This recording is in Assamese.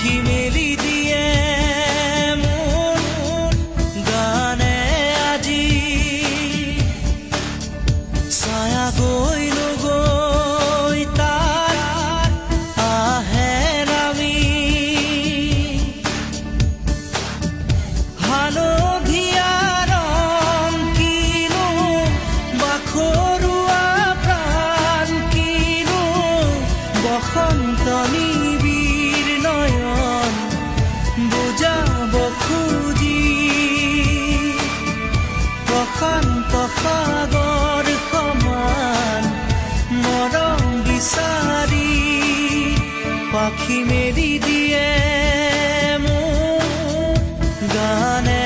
পাখি মেলি দিয়ে মন গানে আজি ছায়া গৈল গৈ তাৰ আহে নামি হালধীয়া ৰং কিনো বাখৰুৱা প্ৰাণ কিনো বসন্ত নিবিড় নয়ন বুজাব খুজি প্ৰশান্ত সাগৰ সমান মৰম বিচাৰি পাখি মেলি দিয়ে মোৰ গানে